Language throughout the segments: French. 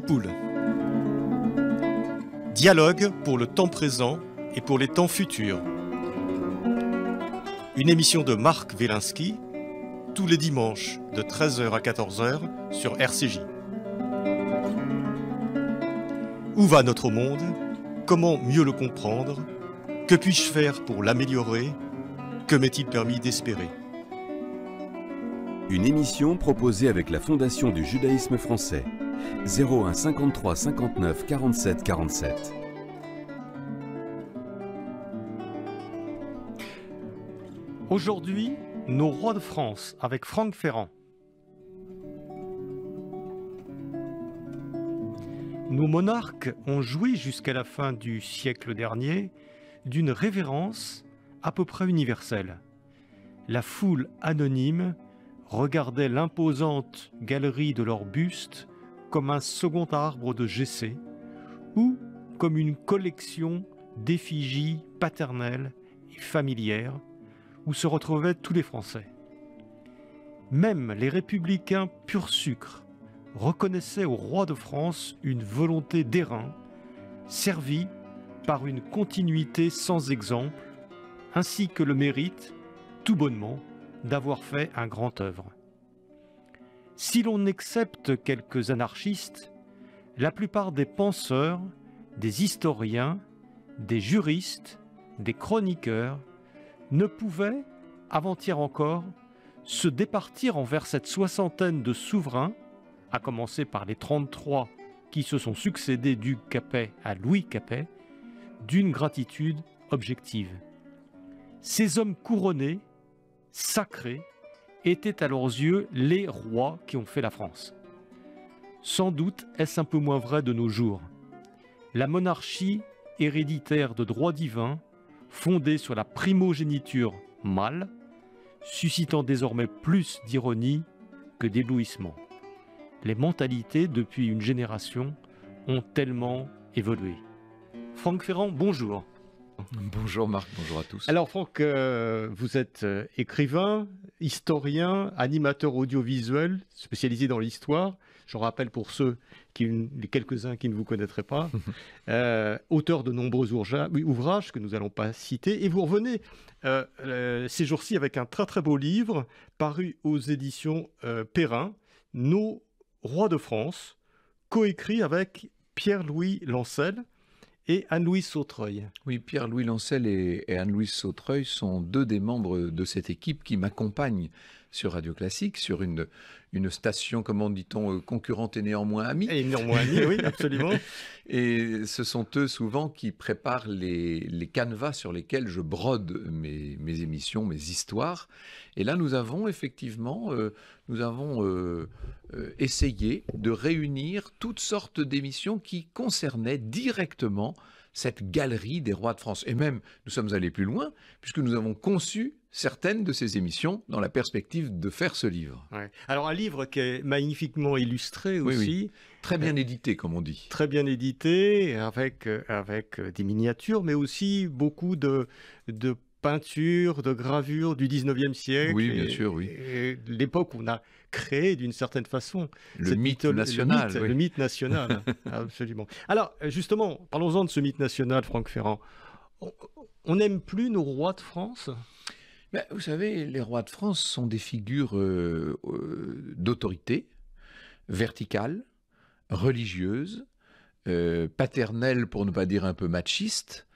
Poule. Dialogue pour le temps présent et pour les temps futurs. Une émission de Marc Wielinski, tous les dimanches de 13h à 14h sur RCJ. Où va notre monde? Comment mieux le comprendre? Que puis-je faire pour l'améliorer? Que m'est-il permis d'espérer? Une émission proposée avec la Fondation du judaïsme français. 01 53 59 47 47. Aujourd'hui, nos rois de France avec Franck Ferrand. Nos monarques ont joui jusqu'à la fin du siècle dernier d'une révérence à peu près universelle. La foule anonyme regardait l'imposante galerie de leurs bustes comme un second arbre de Jessé ou comme une collection d'effigies paternelles et familières où se retrouvaient tous les Français. Même les républicains pur sucre reconnaissaient au roi de France une volonté d'airain, servie par une continuité sans exemple, ainsi que le mérite, tout bonnement, d'avoir fait un grand œuvre. Si l'on accepte quelques anarchistes, la plupart des penseurs, des historiens, des juristes, des chroniqueurs ne pouvaient, avant-hier encore, se départir envers cette soixantaine de souverains, à commencer par les 33 qui se sont succédés du Capet à Louis Capet, d'une gratitude objective. Ces hommes couronnés, sacrés, étaient à leurs yeux les rois qui ont fait la France. Sans doute est-ce un peu moins vrai de nos jours. La monarchie héréditaire de droit divin, fondée sur la primogéniture mâle, suscitant désormais plus d'ironie que d'éblouissement. Les mentalités, depuis une génération, ont tellement évolué. Franck Ferrand, bonjour. Bonjour Marc, bonjour à tous. Alors Franck, vous êtes écrivain, historien, animateur audiovisuel, spécialisé dans l'histoire. Je rappelle pour les quelques-uns qui ne vous connaîtraient pas, auteur de nombreux ouvrages que nous n'allons pas citer. Et vous revenez ces jours-ci avec un très très beau livre paru aux éditions Perrin, Nos rois de France, coécrit avec Pierre-Louis Lancel et Anne-Louise Sautreuil. Oui, Pierre-Louis Lancel et Anne-Louise Sautreuil sont deux des membres de cette équipe qui m'accompagnent sur Radio Classique, sur une station, comment dit-on, concurrente et néanmoins amie. Et néanmoins amie, oui, absolument. Et ce sont eux souvent qui préparent les canevas sur lesquels je brode mes émissions, mes histoires. Et là, nous avons effectivement essayé de réunir toutes sortes d'émissions qui concernaient directement cette galerie des rois de France. Et même, nous sommes allés plus loin, puisque nous avons conçu certaines de ces émissions dans la perspective de faire ce livre. Ouais. Alors un livre qui est magnifiquement illustré aussi. Oui. Très bien édité, comme on dit. Très bien édité, avec des miniatures, mais aussi beaucoup de peintures, de gravures du 19e siècle. Oui, bien sûr, oui. Et l'époque où on a créé d'une certaine façon le mythe national. Le mythe national, absolument. Alors justement, parlons-en de ce mythe national, Franck Ferrand. On n'aime plus nos rois de France ? Ben, vous savez, les rois de France sont des figures d'autorité, verticales, religieuses, paternelles pour ne pas dire un peu machistes.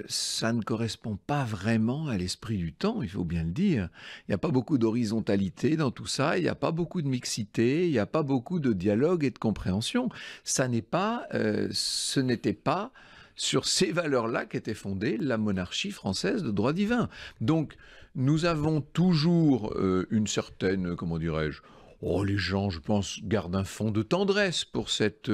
Ça ne correspond pas vraiment à l'esprit du temps, il faut bien le dire. Il n'y a pas beaucoup d'horizontalité dans tout ça, il n'y a pas beaucoup de mixité, il n'y a pas beaucoup de dialogue et de compréhension. Ce n'était pas sur ces valeurs-là qu'était fondée la monarchie française de droit divin. Donc, nous avons toujours une certaine, comment dirais-je, les gens, je pense, gardent un fond de tendresse pour cette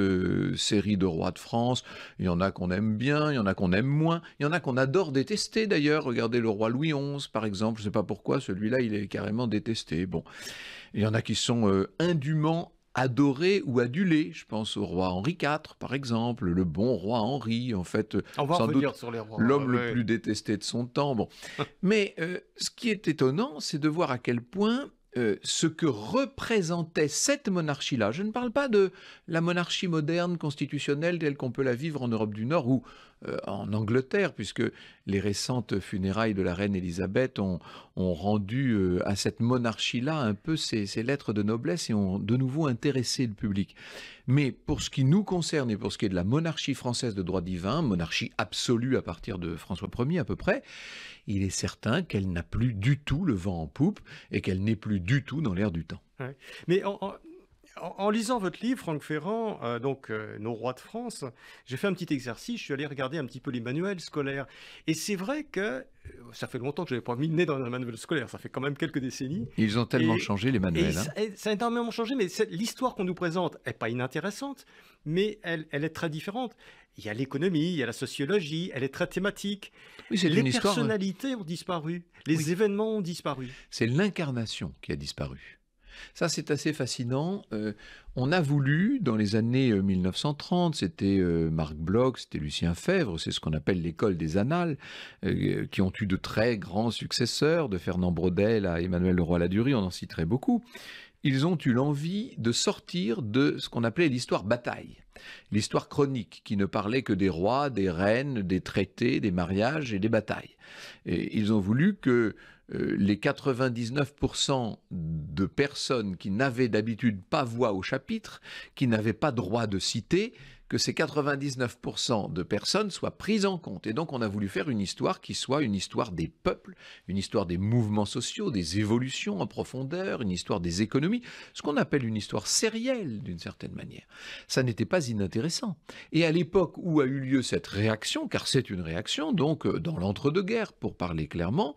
série de rois de France. Il y en a qu'on aime bien, il y en a qu'on aime moins, il y en a qu'on adore détester d'ailleurs. Regardez le roi Louis XI, par exemple, je ne sais pas pourquoi, celui-là, il est carrément détesté. Bon, il y en a qui sont indûment adoré ou adulé. Je pense au roi Henri IV, par exemple, le bon roi Henri, en fait, sans doute sur les rois, l'homme le plus détesté de son temps. Bon. Mais ce qui est étonnant, c'est de voir à quel point ce que représentait cette monarchie-là. Je ne parle pas de la monarchie moderne constitutionnelle telle qu'on peut la vivre en Europe du Nord ou en Angleterre, puisque les récentes funérailles de la reine Élisabeth ont rendu à cette monarchie-là un peu ses lettres de noblesse et ont de nouveau intéressé le public. Mais pour ce qui nous concerne et pour ce qui est de la monarchie française de droit divin, monarchie absolue à partir de François Ier à peu près, il est certain qu'elle n'a plus du tout le vent en poupe et qu'elle n'est plus du tout dans l'air du temps. Ouais. Mais en lisant votre livre, Franck Ferrand, Nos rois de France, j'ai fait un petit exercice, je suis allé regarder un petit peu les manuels scolaires. Et c'est vrai que ça fait longtemps que je n'avais pas mis le nez dans un manuel scolaire, ça fait quand même quelques décennies. Ils ont tellement changé les manuels. Ça a énormément changé, mais l'histoire qu'on nous présente n'est pas inintéressante, mais elle est très différente. Il y a l'économie, il y a la sociologie, elle est très thématique. Oui, c'est une histoire. Les personnalités ont disparu, les événements ont disparu. C'est l'incarnation qui a disparu. Ça, c'est assez fascinant. On a voulu, dans les années 1930, c'était Marc Bloch, c'était Lucien Febvre, c'est ce qu'on appelle l'école des annales, qui ont eu de très grands successeurs, de Fernand Braudel à Emmanuel Leroy-Ladurie, on en citerait beaucoup. Ils ont eu l'envie de sortir de ce qu'on appelait l'histoire bataille, l'histoire chronique, qui ne parlait que des rois, des reines, des traités, des mariages et des batailles. Et ils ont voulu que les 99% de personnes qui n'avaient d'habitude pas voix au chapitre, qui n'avaient pas droit de citer, que ces 99% de personnes soient prises en compte. Et donc on a voulu faire une histoire qui soit une histoire des peuples, une histoire des mouvements sociaux, des évolutions en profondeur, une histoire des économies, ce qu'on appelle une histoire sérielle d'une certaine manière. Ça n'était pas inintéressant. Et à l'époque où a eu lieu cette réaction, car c'est une réaction, donc dans l'entre-deux-guerres pour parler clairement,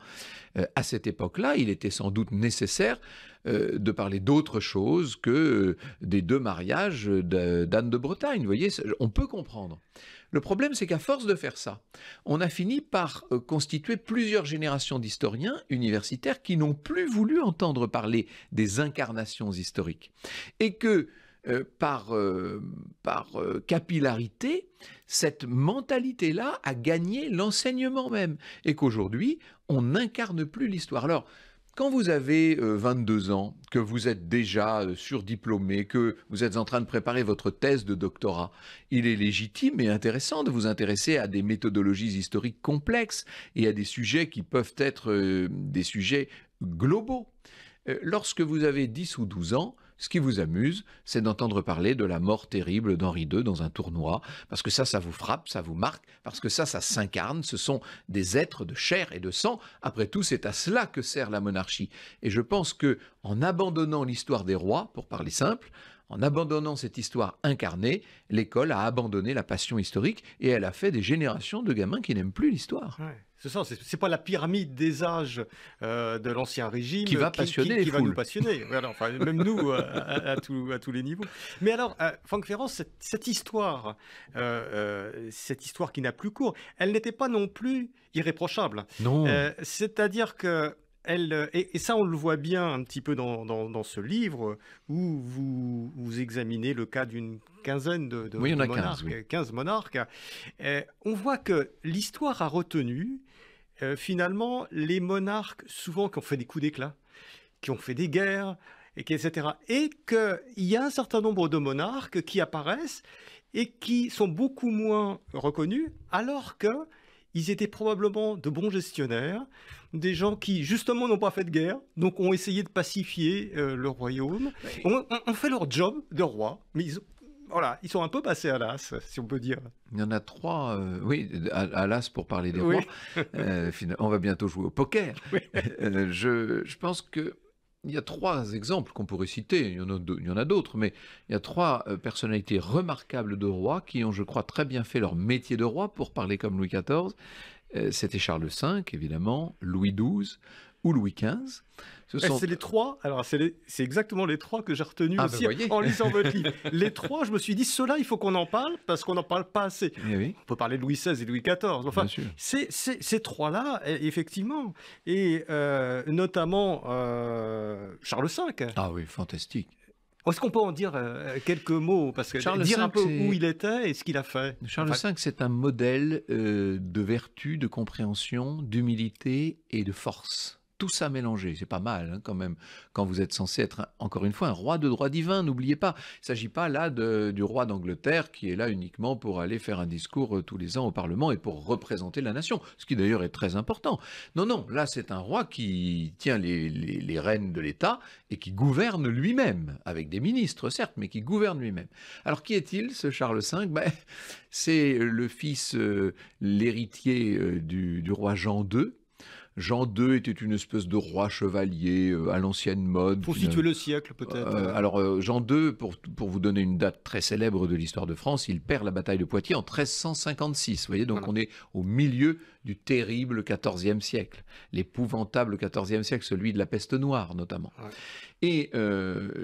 à cette époque-là, il était sans doute nécessaire de parler d'autre chose que des deux mariages d'Anne de Bretagne. Vous voyez, on peut comprendre. Le problème, c'est qu'à force de faire ça, on a fini par constituer plusieurs générations d'historiens universitaires qui n'ont plus voulu entendre parler des incarnations historiques. Et que par capillarité, cette mentalité-là a gagné l'enseignement même. Et qu'aujourd'hui, on n'incarne plus l'histoire. Alors, quand vous avez 22 ans, que vous êtes déjà surdiplômé, que vous êtes en train de préparer votre thèse de doctorat, il est légitime et intéressant de vous intéresser à des méthodologies historiques complexes et à des sujets qui peuvent être des sujets globaux. Lorsque vous avez 10 ou 12 ans, ce qui vous amuse, c'est d'entendre parler de la mort terrible d'Henri II dans un tournoi, parce que ça vous frappe, ça vous marque, parce que ça s'incarne, ce sont des êtres de chair et de sang. Après tout, c'est à cela que sert la monarchie. Et je pense que, en abandonnant l'histoire des rois, pour parler simple, en abandonnant cette histoire incarnée, l'école a abandonné la passion historique et elle a fait des générations de gamins qui n'aiment plus l'histoire. Ouais. C'est ça, c'est pas la pyramide des âges de l'ancien régime qui va passionner les foules. Va nous passionner, voilà, enfin, même nous à tous les niveaux. Mais alors, Franck Ferrand, cette histoire qui n'a plus cours, elle n'était pas non plus irréprochable. Non. C'est-à-dire que et ça, on le voit bien un petit peu dans ce livre où vous examinez le cas d'une quinzaine de oui, il y en a monarques, 15 monarques. On voit que l'histoire a retenu finalement les monarques souvent qui ont fait des coups d'éclat, qui ont fait des guerres, etc. Et qu'il y a un certain nombre de monarques qui apparaissent et qui sont beaucoup moins reconnus, alors que ils étaient probablement de bons gestionnaires, des gens qui, justement, n'ont pas fait de guerre, donc ont essayé de pacifier le royaume, ont fait leur job de roi, mais ils sont un peu passés à l'as, si on peut dire. Il y en a 3, oui, à l'as pour parler des rois. On va bientôt jouer au poker. Oui. Je pense que il y a 3 exemples qu'on pourrait citer, il y en a d'autres, mais il y a 3 personnalités remarquables de rois qui ont, je crois, très bien fait leur métier de roi, pour parler comme Louis XIV. C'était Charles V, évidemment, Louis XII ou Louis XV. C'est les 3, alors c'est exactement les 3 que j'ai retenus aussi en lisant votre livre. Les 3, je me suis dit, ceux-là, il faut qu'on en parle, parce qu'on n'en parle pas assez. Oui. On peut parler de Louis XVI et Louis XIV. Enfin, ces 3-là, effectivement, et notamment Charles V. Ah oui, fantastique. Est-ce qu'on peut en dire quelques mots, parce que Charles dire V, un peu où il était et ce qu'il a fait. Charles V, c'est un modèle de vertu, de compréhension, d'humilité et de force. tout ça mélangé. C'est pas mal hein, quand même, quand vous êtes censé être, encore une fois, un roi de droit divin, n'oubliez pas. Il ne s'agit pas là du roi d'Angleterre qui est là uniquement pour aller faire un discours tous les ans au Parlement et pour représenter la nation, ce qui d'ailleurs est très important. Non, non, là c'est un roi qui tient les rênes de l'État et qui gouverne lui-même, avec des ministres certes, mais qui gouverne lui-même. Alors qui est-il, ce Charles V? C'est le fils, l'héritier du roi Jean II. Jean II était une espèce de roi chevalier à l'ancienne mode. Pour situer le siècle, peut-être. Alors, Jean II, pour vous donner une date très célèbre de l'histoire de France, il perd la bataille de Poitiers en 1356. Vous voyez, donc voilà. On est au milieu du terrible XIVe siècle, l'épouvantable XIVe siècle, celui de la peste noire notamment. Ouais. Et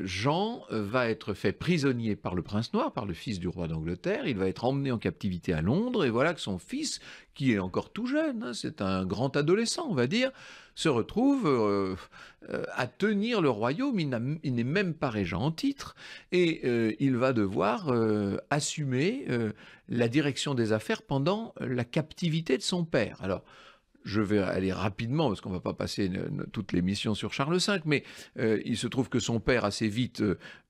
Jean va être fait prisonnier par le prince noir, par le fils du roi d'Angleterre. Il va être emmené en captivité à Londres. Et voilà que son fils, qui est encore tout jeune, hein, c'est un grand adolescent, on va dire, se retrouve à tenir le royaume. Il n'est même pas régent en titre. Et il va devoir assumer la direction des affaires pendant la captivité de son père. Alors, je vais aller rapidement, parce qu'on ne va pas passer toute l'émission sur Charles V, mais il se trouve que son père, assez vite,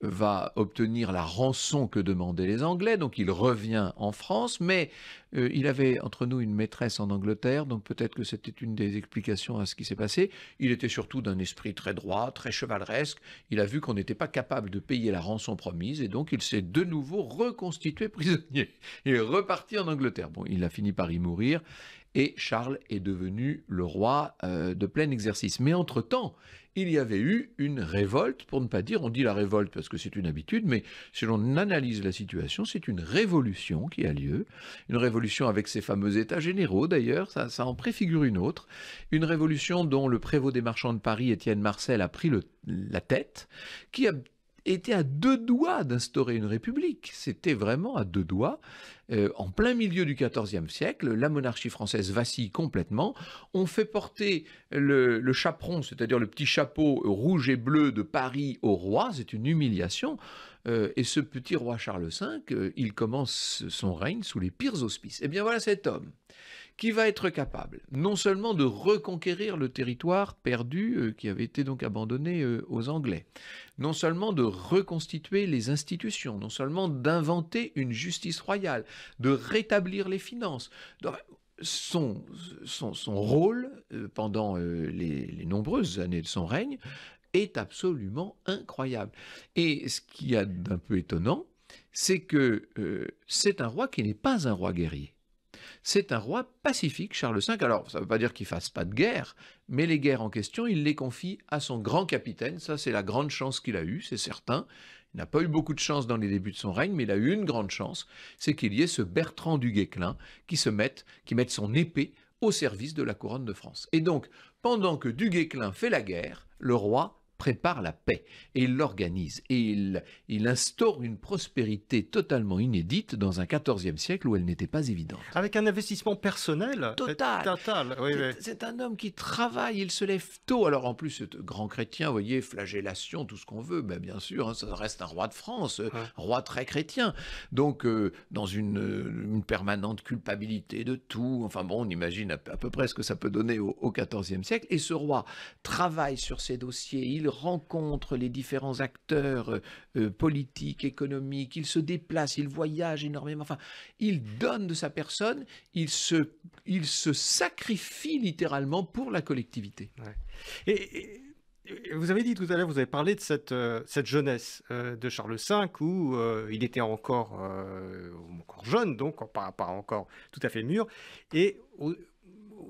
va obtenir la rançon que demandaient les Anglais, donc il revient en France, mais il avait entre nous une maîtresse en Angleterre, donc peut-être que c'était une des explications à ce qui s'est passé. Il était surtout d'un esprit très droit, très chevaleresque. Il a vu qu'on n'était pas capable de payer la rançon promise, et donc il s'est de nouveau reconstitué prisonnier. Il est reparti en Angleterre. Bon, il a fini par y mourir, et Charles est devenu le roi de plein exercice. Mais entre-temps, il y avait eu une révolte, pour ne pas dire, on dit la révolte parce que c'est une habitude, mais si l'on analyse la situation, c'est une révolution qui a lieu, une révolution avec ses fameux états généraux d'ailleurs, ça en préfigure une autre, une révolution dont le prévôt des marchands de Paris, Étienne Marcel, a pris la tête, qui a était à deux doigts d'instaurer une république. C'était vraiment à deux doigts. En plein milieu du XIVe siècle, la monarchie française vacille complètement. On fait porter le chaperon, c'est-à-dire le petit chapeau rouge et bleu de Paris au roi. C'est une humiliation. Et ce petit roi Charles V, il commence son règne sous les pires auspices. Eh bien voilà cet homme qui va être capable non seulement de reconquérir le territoire perdu qui avait été donc abandonné aux Anglais, non seulement de reconstituer les institutions, non seulement d'inventer une justice royale, de rétablir les finances. Son rôle pendant les nombreuses années de son règne est absolument incroyable. Et ce qu'il y a d'un peu étonnant, c'est que c'est un roi qui n'est pas un roi guerrier. C'est un roi pacifique, Charles V. Alors, ça ne veut pas dire qu'il ne fasse pas de guerre, mais les guerres en question, il les confie à son grand capitaine. Ça, c'est la grande chance qu'il a eue, c'est certain. Il n'a pas eu beaucoup de chance dans les débuts de son règne, mais il a eu une grande chance, c'est qu'il y ait ce Bertrand du Guesclin qui mette son épée au service de la couronne de France. Et donc, pendant que du Guesclin fait la guerre, le roi prépare la paix et il l'organise et il instaure une prospérité totalement inédite dans un XIVe siècle où elle n'était pas évidente. Avec un investissement personnel total. Oui, c'est un homme qui travaille, il se lève tôt. Alors en plus, grand chrétien, vous voyez, flagellation, tout ce qu'on veut, ben bien sûr, hein, ça reste un roi de France, roi très chrétien. Donc dans une permanente culpabilité de tout. Enfin bon, on imagine à peu près ce que ça peut donner au XIVe siècle. Et ce roi travaille sur ses dossiers, il rencontre les différents acteurs politiques, économiques, il se déplace, il voyage énormément, enfin, il donne de sa personne, il se sacrifie littéralement pour la collectivité. Ouais. Et vous avez dit tout à l'heure, vous avez parlé de cette jeunesse de Charles V où il était encore jeune, donc pas encore tout à fait mûr, et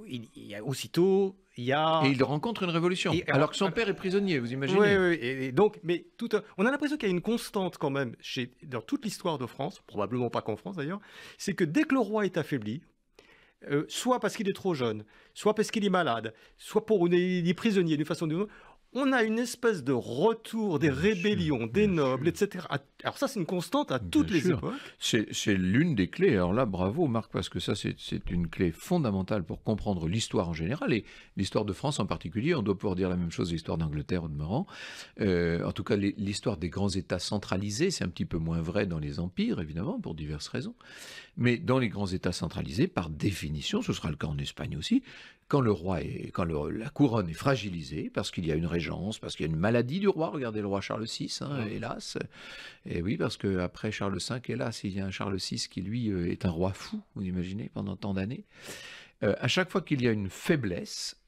il y a aussitôt... Et il rencontre une révolution, alors que son père est prisonnier, vous imaginez. Oui, et donc, mais on a l'impression qu'il y a une constante quand même dans toute l'histoire de France, probablement pas qu'en France d'ailleurs, c'est que dès que le roi est affaibli, soit parce qu'il est trop jeune, soit parce qu'il est malade, soit pour des prisonniers d'une façon ou d'une autre, on a une espèce de retour des rébellions, des nobles, etc. Alors ça, c'est une constante à toutes les époques. C'est l'une des clés. Alors là, bravo Marc, parce que ça, c'est une clé fondamentale pour comprendre l'histoire en général, et l'histoire de France en particulier. On doit pouvoir dire la même chose de l'histoire d'Angleterre au demeurant. En tout cas, l'histoire des grands États centralisés, c'est un petit peu moins vrai dans les empires, évidemment, pour diverses raisons. Mais dans les grands États centralisés, par définition, ce sera le cas en Espagne aussi, quand la couronne est fragilisée, parce qu'il y a une régence, parce qu'il y a une maladie du roi. Regardez le roi Charles VI, hélas. Et oui, parce qu'après Charles V, hélas, il y a un Charles VI qui, lui, est un roi fou, vous imaginez, pendant tant d'années. À chaque fois qu'il y a une faiblesse,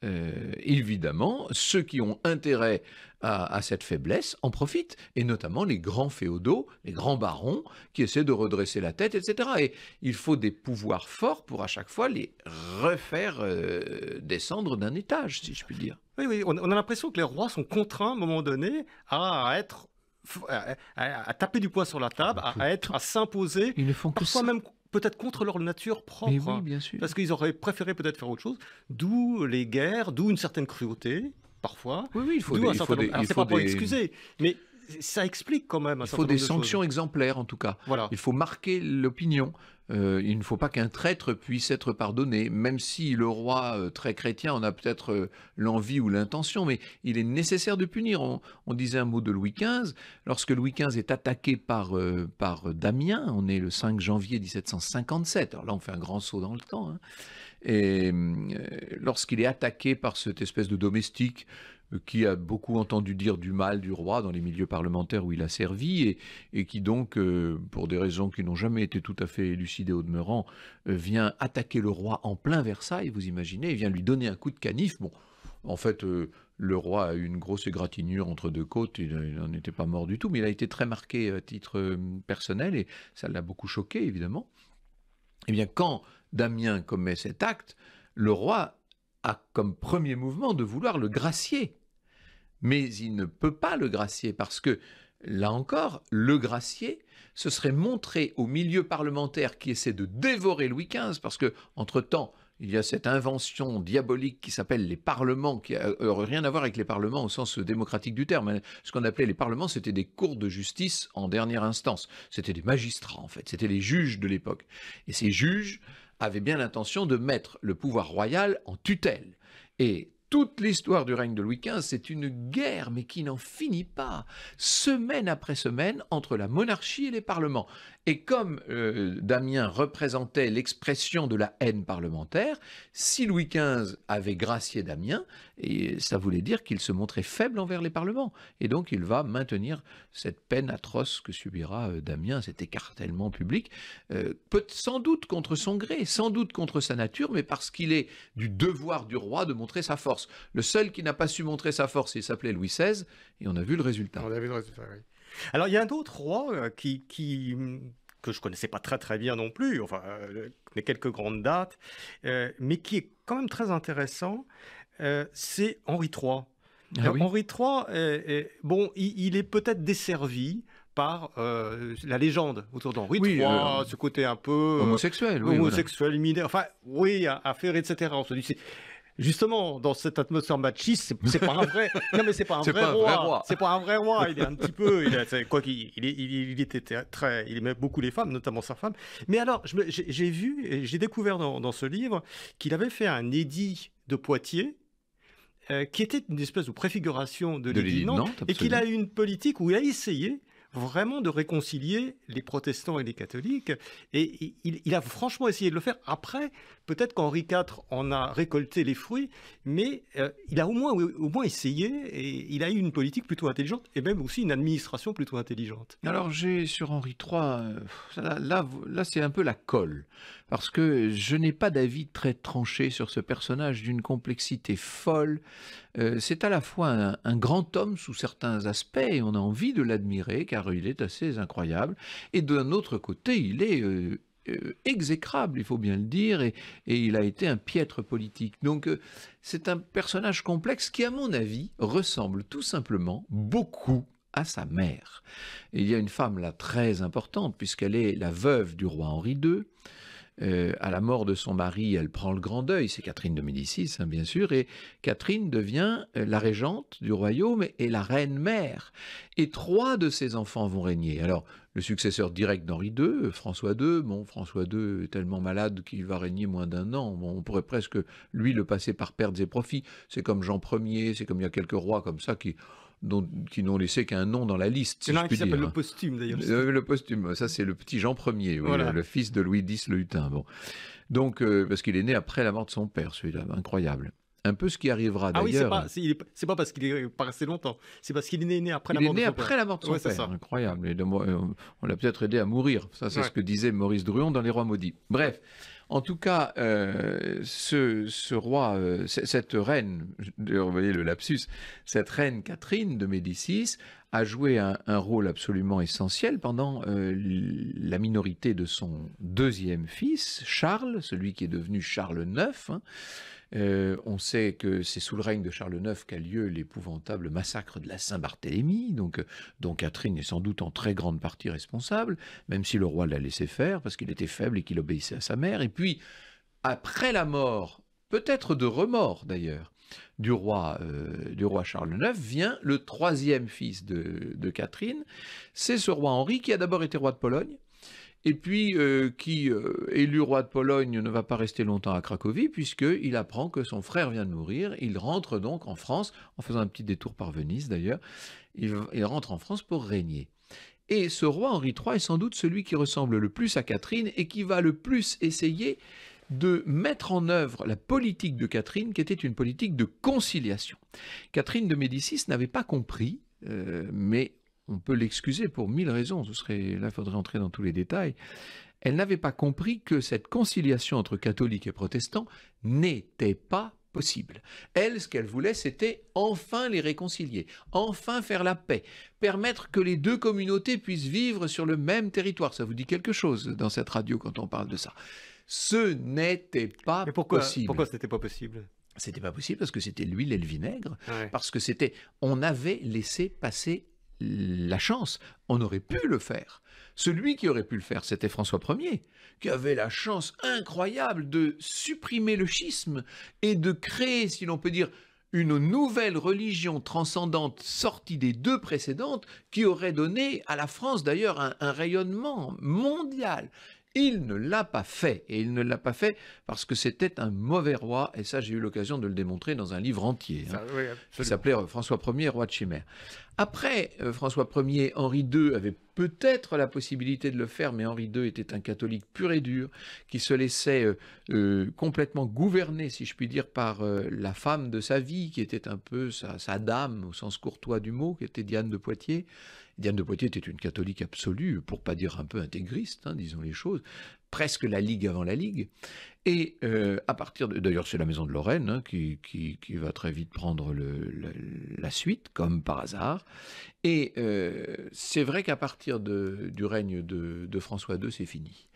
évidemment, ceux qui ont intérêt à cette faiblesse en profitent, et notamment les grands féodaux, les grands barons, qui essaient de redresser la tête, etc. Et il faut des pouvoirs forts pour à chaque fois les refaire descendre d'un étage, si je puis dire. Oui, on a l'impression que les rois sont contraints, à un moment donné, à taper du poing sur la table, à s'imposer, Ils ne font que parfois ça. même peut-être contre leur nature propre, Mais oui, bien sûr. parce qu'ils auraient préféré peut-être faire autre chose, d'où les guerres, d'où une certaine cruauté, parfois. Oui, il faut D'où des, un il certain faut des, nombre- Alors, il c'est faut pas pour des- excuser, mais ça explique quand même un il certain faut nombre des de choses. sanctions exemplaires, en tout cas. Voilà. Il faut marquer l'opinion. Il ne faut pas qu'un traître puisse être pardonné, même si le roi très chrétien en a peut-être l'envie ou l'intention, mais il est nécessaire de punir. On disait un mot de Louis XV. Lorsque Louis XV est attaqué par Damien, on est le 5 janvier 1757, alors là on fait un grand saut dans le temps, hein. Et lorsqu'il est attaqué par cette espèce de domestique qui a beaucoup entendu dire du mal du roi dans les milieux parlementaires où il a servi, et qui donc, pour des raisons qui n'ont jamais été tout à fait élucidées au demeurant, vient attaquer le roi en plein Versailles, vous imaginez, et vient lui donner un coup de canif. Bon, en fait, le roi a eu une grosse égratignure entre deux côtes, il n'en était pas mort du tout, mais il a été très marqué à titre personnel, et ça l'a beaucoup choqué, évidemment. Eh bien, quand Damien commet cet acte, le roi a comme premier mouvement de vouloir le gracier. Mais il ne peut pas le gracier parce que, là encore, le gracier, ce serait montrer au milieu parlementaire qui essaie de dévorer Louis XV, parce que, entre-temps, il y a cette invention diabolique qui s'appelle les parlements, qui n'a rien à voir avec les parlements au sens démocratique du terme. Ce qu'on appelait les parlements, c'était des cours de justice en dernière instance. C'était des magistrats, en fait. C'était les juges de l'époque. Et ces juges avaient bien l'intention de mettre le pouvoir royal en tutelle. Et toute l'histoire du règne de Louis XV, c'est une guerre, mais qui n'en finit pas, semaine après semaine, entre la monarchie et les parlements. Et comme Damien représentait l'expression de la haine parlementaire, si Louis XV avait gracié Damien, et ça voulait dire qu'il se montrait faible envers les parlements. Et donc il va maintenir cette peine atroce que subira Damien, cet écartèlement public, sans doute contre son gré, sans doute contre sa nature, mais parce qu'il est du devoir du roi de montrer sa force. Le seul qui n'a pas su montrer sa force, il s'appelait Louis XVI, et on a vu le résultat. On a vu le résultat, oui. Alors, il y a un autre roi que je connaissais pas très très bien non plus, enfin, les quelques grandes dates, mais qui est quand même très intéressant, c'est Henri III. Ah oui. Henri III, bon, il est peut-être desservi par la légende autour d'Henri Oui, III, ce côté un peu homosexuel, oui, homosexuel, mineur, enfin, oui, affaire, etc. On se dit, justement, dans cette atmosphère machiste, c'est pas un vrai. Non, mais c'est pas un C'est vrai pas un vrai roi. roi. C'est pas un vrai roi. Il est un petit peu. Quoi qu'il il était très. Il aimait beaucoup les femmes, notamment sa femme. Mais alors, j'ai vu, et j'ai découvert dans ce livre qu'il avait fait un édit de Poitiers. Qui était une espèce de préfiguration de l'édit de Nantes, et qu'il a eu une politique où il a essayé vraiment de réconcilier les protestants et les catholiques, et il a franchement essayé de le faire. Après, peut-être qu'Henri IV en a récolté les fruits, mais il a au moins essayé, et il a eu une politique plutôt intelligente, et même aussi une administration plutôt intelligente. Alors j'ai sur Henri III, là c'est un peu la colle, parce que je n'ai pas d'avis très tranché sur ce personnage d'une complexité folle. C'est à la fois un grand homme sous certains aspects, et on a envie de l'admirer, car il est assez incroyable, et d'un autre côté, il est exécrable, il faut bien le dire, et il a été un piètre politique. Donc c'est un personnage complexe qui, à mon avis, ressemble tout simplement beaucoup à sa mère. Et il y a une femme là très importante, puisqu'elle est la veuve du roi Henri II. À la mort de son mari, elle prend le grand deuil, c'est Catherine de Médicis, bien sûr, et Catherine devient la régente du royaume et la reine-mère. Et 3 de ses enfants vont régner. Alors, le successeur direct d'Henri II, François II, François II est tellement malade qu'il va régner moins d'1 an. On pourrait presque, lui, le passer par pertes et profits. C'est comme Jean Ier, c'est comme il y a quelques rois comme ça qui... qui n'ont laissé qu'un nom dans la liste, si Il y en je a un puis qui s'appelle dire. le posthume, d'ailleurs. Le posthume, ça c'est le petit Jean Ier, oui, Voilà. le fils de Louis X le Hutin. Bon. Donc, parce qu'il est né après la mort de son père, celui-là, incroyable. Un peu ce qui arrivera Ah oui, d'ailleurs. c'est pas parce qu'il est pas resté longtemps, c'est parce qu'il est né après la Il est mort de né son après père. la mort de son Ouais, c'est père, ça. incroyable. Et on l'a peut-être aidé à mourir. Ça, c'est Ouais. ce que disait Maurice Druon dans Les Rois maudits. Bref, en tout cas, ce roi, cette reine, vous voyez le lapsus, cette reine Catherine de Médicis a joué un rôle absolument essentiel pendant la minorité de son deuxième fils, Charles, celui qui est devenu Charles IX. Hein. On sait que c'est sous le règne de Charles IX qu'a lieu l'épouvantable massacre de la Saint-Barthélemy, donc, dont Catherine est sans doute en très grande partie responsable, même si le roi l'a laissé faire parce qu'il était faible et qu'il obéissait à sa mère. Et puis, après la mort, peut-être de remords d'ailleurs, du roi Charles IX, vient le troisième fils de Catherine. C'est ce roi Henri qui a d'abord été roi de Pologne, et puis qui, élu roi de Pologne, ne va pas rester longtemps à Cracovie, puisqu'il apprend que son frère vient de mourir. Il rentre donc en France, en faisant un petit détour par Venise d'ailleurs, il rentre en France pour régner. Et ce roi Henri III est sans doute celui qui ressemble le plus à Catherine et qui va le plus essayer de mettre en œuvre la politique de Catherine, qui était une politique de conciliation. Catherine de Médicis n'avait pas compris, mais on peut l'excuser pour 1000 raisons, là il faudrait entrer dans tous les détails. Elle n'avait pas compris que cette conciliation entre catholiques et protestants n'était pas possible. Elle, ce qu'elle voulait, c'était enfin les réconcilier, enfin faire la paix, permettre que les deux communautés puissent vivre sur le même territoire. Ça vous dit quelque chose dans cette radio quand on parle de ça? Ce n'était pas possible. Pourquoi c'était pas possible? C'était pas possible parce que c'était l'huile et le vinaigre, Ouais. parce que on avait laissé passer la chance. On aurait pu le faire. Celui qui aurait pu le faire, c'était François Ier, qui avait la chance incroyable de supprimer le schisme et de créer, si l'on peut dire, une nouvelle religion transcendante sortie des deux précédentes qui aurait donné à la France d'ailleurs un rayonnement mondial. Il ne l'a pas fait, et il ne l'a pas fait parce que c'était un mauvais roi, et ça j'ai eu l'occasion de le démontrer dans un livre entier, qui s'appelait François Ier, roi de Chimère. Après François Ier, Henri II avait peut-être la possibilité de le faire, mais Henri II était un catholique pur et dur, qui se laissait complètement gouverner, si je puis dire, par la femme de sa vie, qui était un peu sa dame, au sens courtois du mot, qui était Diane de Poitiers. Diane de Poitiers était une catholique absolue, pour pas dire un peu intégriste, disons les choses, presque la Ligue avant la Ligue. Et à partir de... D'ailleurs, c'est la maison de Lorraine qui va très vite prendre la suite, comme par hasard. Et c'est vrai qu'à partir du règne de François II, c'est fini.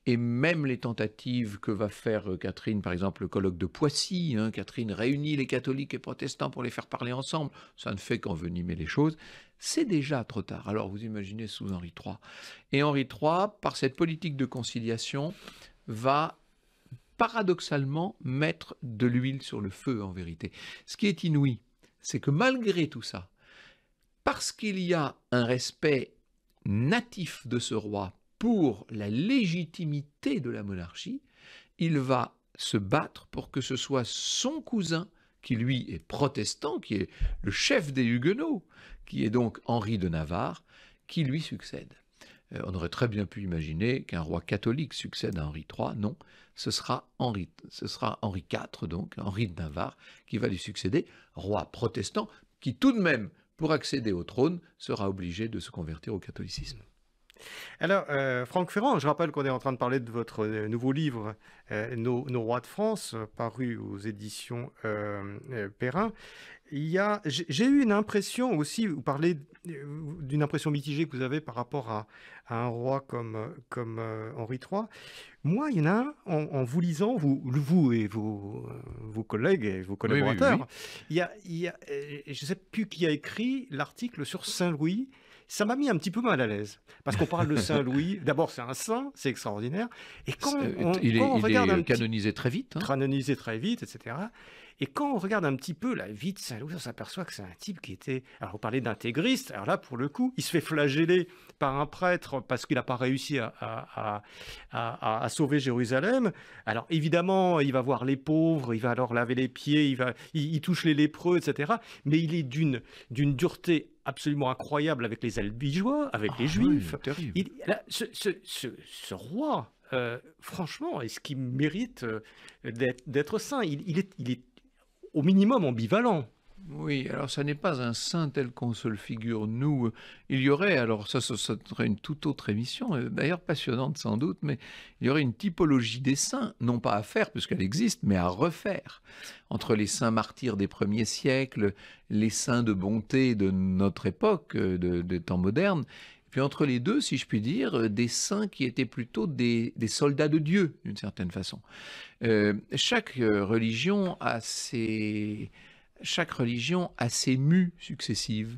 Et même les tentatives que va faire Catherine, par exemple le colloque de Poissy, Catherine réunit les catholiques et protestants pour les faire parler ensemble, ça ne fait qu'envenimer les choses. C'est déjà trop tard. Alors vous imaginez sous Henri III. Et Henri III, par cette politique de conciliation, va paradoxalement mettre de l'huile sur le feu en vérité. Ce qui est inouï, c'est que malgré tout ça, parce qu'il y a un respect natif de ce roi pour la légitimité de la monarchie, il va se battre pour que ce soit son cousin, qui lui est protestant, qui est le chef des Huguenots, qui est donc Henri de Navarre, qui lui succède. On aurait très bien pu imaginer qu'un roi catholique succède à Henri III. Non, ce sera Henri IV, donc Henri de Navarre, qui va lui succéder, roi protestant, qui tout de même, pour accéder au trône, sera obligé de se convertir au catholicisme. Alors, Franck Ferrand, je rappelle qu'on est en train de parler de votre nouveau livre, Nos rois de France, paru aux éditions Perrin. J'ai eu une impression aussi, vous parlez d'une impression mitigée que vous avez par rapport à un roi comme Henri III. Moi, il y en a un, en vous lisant, vous et vos collègues et vos collaborateurs, oui. Je ne sais plus qui a écrit l'article sur Saint-Louis. Ça m'a mis un petit peu mal à l'aise, parce qu'on parle de Saint-Louis. D'abord, c'est un saint, c'est extraordinaire. Et quand on il regarde est canonisé très vite. Canonisé très vite, etc. Et quand on regarde un petit peu la vie de Saint-Louis, on s'aperçoit que c'est un type qui était... Alors, on parlait d'intégriste. Alors là, pour le coup, il se fait flageller par un prêtre parce qu'il n'a pas réussi à sauver Jérusalem. Alors, évidemment, il va voir les pauvres, il va leur laver les pieds, il touche les lépreux, etc. Mais il est d'une dureté absolument incroyable avec les Albigeois, avec les Juifs. Oui, terrible. Là, ce roi, franchement, est-ce qu'il mérite d'être saint? Il est au minimum ambivalent. Oui, alors ça n'est pas un saint tel qu'on se le figure, nous. Il y aurait, alors ça serait une toute autre émission, d'ailleurs passionnante sans doute, mais il y aurait une typologie des saints, non pas à faire puisqu'elle existe, mais à refaire. Entre les saints martyrs des premiers siècles, les saints de bonté de notre époque, des temps modernes, et puis entre les deux, si je puis dire, des saints qui étaient plutôt des soldats de Dieu, d'une certaine façon. Chaque religion a ses mues successives.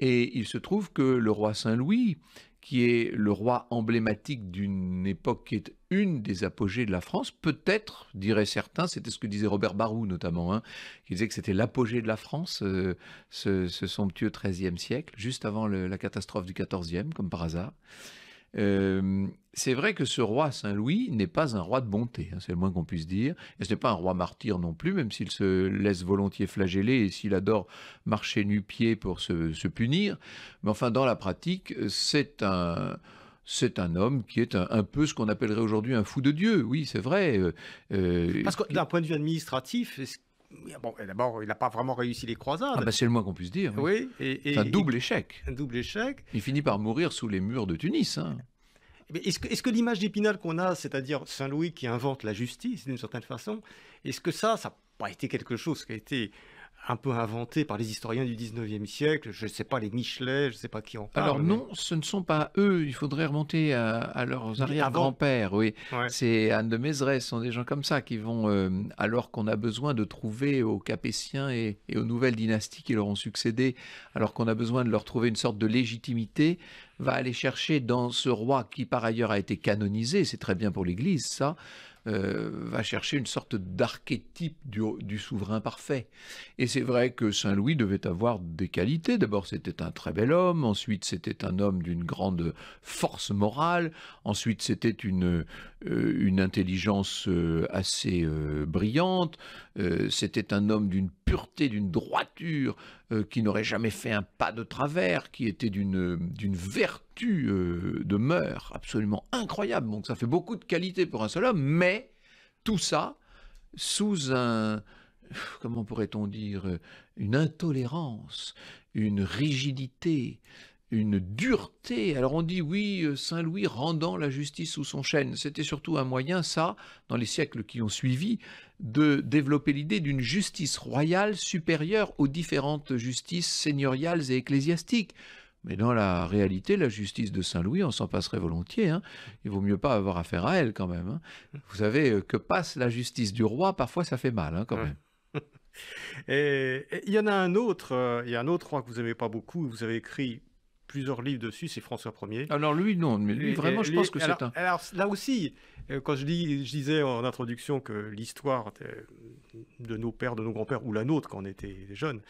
Et il se trouve que le roi Saint-Louis, qui est le roi emblématique d'une époque qui est une des apogées de la France, peut-être, diraient certains, c'était ce que disait Robert Barroux notamment, qui disait que c'était l'apogée de la France, ce somptueux XIIIe siècle, juste avant la catastrophe du XIVe, comme par hasard. C'est vrai que ce roi Saint-Louis n'est pas un roi de bonté, c'est le moins qu'on puisse dire, et ce n'est pas un roi martyr non plus, même s'il se laisse volontiers flageller et s'il adore marcher nu-pied pour se punir, mais enfin dans la pratique, c'est un homme qui est un peu ce qu'on appellerait aujourd'hui un fou de Dieu, oui c'est vrai. Parce que d'un point de vue administratif, bon, d'abord, il n'a pas vraiment réussi les croisades. Ah ben c'est le moins qu'on puisse dire. Oui. C'est un double échec. Un double échec. Il finit par mourir sous les murs de Tunis. Mais est-ce que l'image d'Épinal qu'on a, c'est-à-dire Saint-Louis qui invente la justice d'une certaine façon, est-ce que ça n'a pas été quelque chose qui a été un peu inventé par les historiens du 19e siècle? Je ne sais pas, les Michelet, je ne sais pas qui en parle. Alors non, ce ne sont pas eux, il faudrait remonter à leurs arrière-grands-pères, oui. Ouais. C'est Anne de Mézeray, ce sont des gens comme ça qui vont, alors qu'on a besoin de trouver aux Capétiens et aux nouvelles dynasties qui leur ont succédé, alors qu'on a besoin de leur trouver une sorte de légitimité, va aller chercher dans ce roi qui par ailleurs a été canonisé, c'est très bien pour l'Église ça, va chercher une sorte d'archétype du souverain parfait. Et c'est vrai que Saint-Louis devait avoir des qualités. D'abord, c'était un très bel homme. Ensuite, c'était un homme d'une grande force morale. Ensuite, c'était une intelligence assez brillante. C'était un homme d'une pureté, d'une droiture, qui n'aurait jamais fait un pas de travers, qui était d'une vertu de mœurs absolument incroyable. Donc ça fait beaucoup de qualités pour un seul homme, mais tout ça sous comment pourrait-on dire, une intolérance, une rigidité, une dureté. Alors on dit oui, Saint-Louis rendant la justice sous son chêne. C'était surtout un moyen, ça, dans les siècles qui ont suivi, de développer l'idée d'une justice royale supérieure aux différentes justices seigneuriales et ecclésiastiques. Mais dans la réalité, la justice de Saint-Louis, on s'en passerait volontiers. Il vaut mieux pas avoir affaire à elle quand même. Vous savez, que passe la justice du roi, parfois ça fait mal quand même. Et il y en a un autre, il y a un autre roi que vous n'aimez pas beaucoup, vous avez écrit plusieurs livres dessus, c'est François Ier. Alors lui, non, mais lui, vraiment, je pense que c'est un... Alors là aussi, quand je disais en introduction que l'histoire de nos pères, de nos grands-pères, ou la nôtre quand on était jeunes,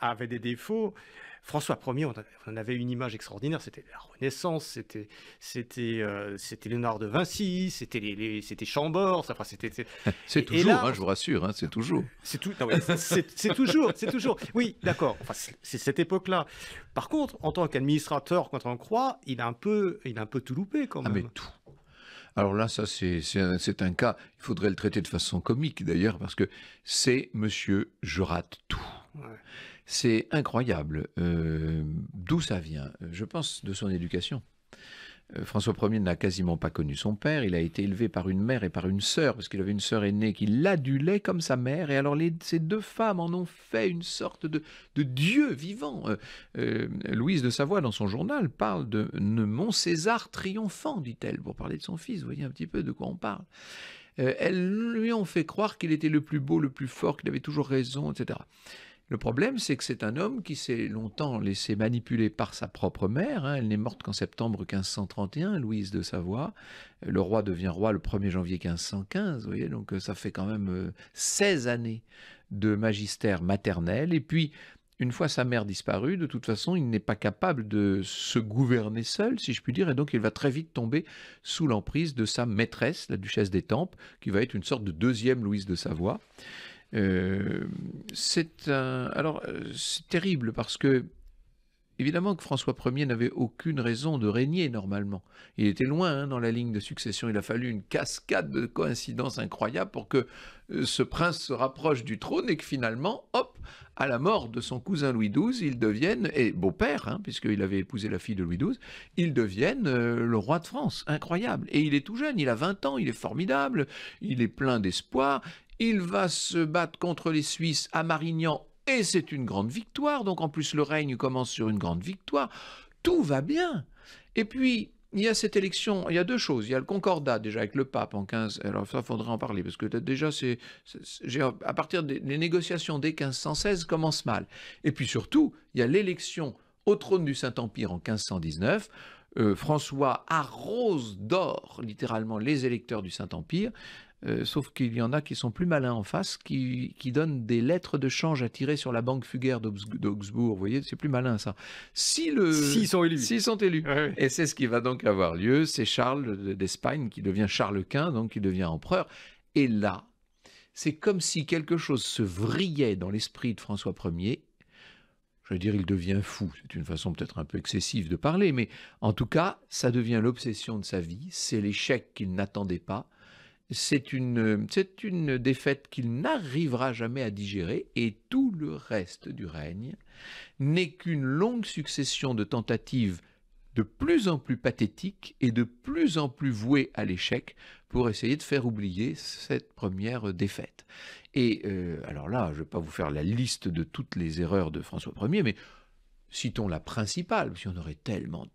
avait des défauts, François Ier, on avait une image extraordinaire, c'était la Renaissance, c'était Léonard de Vinci, c'était Chambord, enfin c'était... C'est toujours, là, je vous rassure, c'est toujours. C'est toujours. Oui, d'accord. Enfin, c'est cette époque-là. Par contre, en tant qu'administrateur, quand on croit, il a un peu tout loupé quand même. Ah mais tout. Alors là, ça c'est un cas, il faudrait le traiter de façon comique d'ailleurs, parce que c'est monsieur, je rate tout. Ouais. C'est incroyable. D'où ça vient? Je pense de son éducation. François Ier n'a quasiment pas connu son père. Il a été élevé par une mère et par une sœur, parce qu'il avait une sœur aînée qui l'adulait comme sa mère. Et alors ces deux femmes en ont fait une sorte de dieu vivant. Louise de Savoie, dans son journal, parle de mon César triomphant, dit-elle, pour parler de son fils. Vous voyez un petit peu de quoi on parle. Elles lui ont fait croire qu'il était le plus beau, le plus fort, qu'il avait toujours raison, etc. Le problème, c'est que c'est un homme qui s'est longtemps laissé manipuler par sa propre mère. Hein. Elle n'est morte qu'en septembre 1531, Louise de Savoie. Le roi devient roi le 1er janvier 1515, vous voyez, donc ça fait quand même 16 années de magistère maternel. Et puis, une fois sa mère disparue, de toute façon, il n'est pas capable de se gouverner seul, si je puis dire, et donc il va très vite tomber sous l'emprise de sa maîtresse, la duchesse d'Étampes, qui va être une sorte de deuxième Louise de Savoie. C'est terrible parce que, évidemment que François Ier n'avait aucune raison de régner normalement. Il était loin dans la ligne de succession. Il a fallu une cascade de coïncidences incroyables pour que ce prince se rapproche du trône et que finalement, hop, à la mort de son cousin Louis XII, il devienne, et beau-père, puisqu'il avait épousé la fille de Louis XII, il devienne le roi de France. Incroyable. Et il est tout jeune, il a 20 ans, il est formidable, il est plein d'espoir. Il va se battre contre les Suisses à Marignan et c'est une grande victoire. Donc en plus le règne commence sur une grande victoire. Tout va bien. Et puis il y a cette élection, il y a deux choses. Il y a le concordat déjà avec le pape en 15... Alors ça, il faudrait en parler parce que déjà, à partir des négociations dès 1516 commencent mal. Et puis surtout, il y a l'élection au trône du Saint-Empire en 1519. François arrose d'or littéralement les électeurs du Saint-Empire. Sauf qu'il y en a qui sont plus malins en face, qui donnent des lettres de change à tirer sur la banque fugaire d'Augsbourg. Vous voyez, c'est plus malin ça. S'ils sont élus. S'ils sont élus. Ouais. Et c'est ce qui va donc avoir lieu. C'est Charles d'Espagne qui devient Charles Quint, donc qui devient empereur. Et là, c'est comme si quelque chose se vrillait dans l'esprit de François Ier. Je veux dire, il devient fou. C'est une façon peut-être un peu excessive de parler, mais en tout cas, ça devient l'obsession de sa vie. C'est l'échec qu'il n'attendait pas. C'est une défaite qu'il n'arrivera jamais à digérer et tout le reste du règne n'est qu'une longue succession de tentatives de plus en plus pathétiques et de plus en plus vouées à l'échec pour essayer de faire oublier cette première défaite. Et alors là, je ne vais pas vous faire la liste de toutes les erreurs de François Ier, mais citons la principale, parce qu'il y en aurait tellement.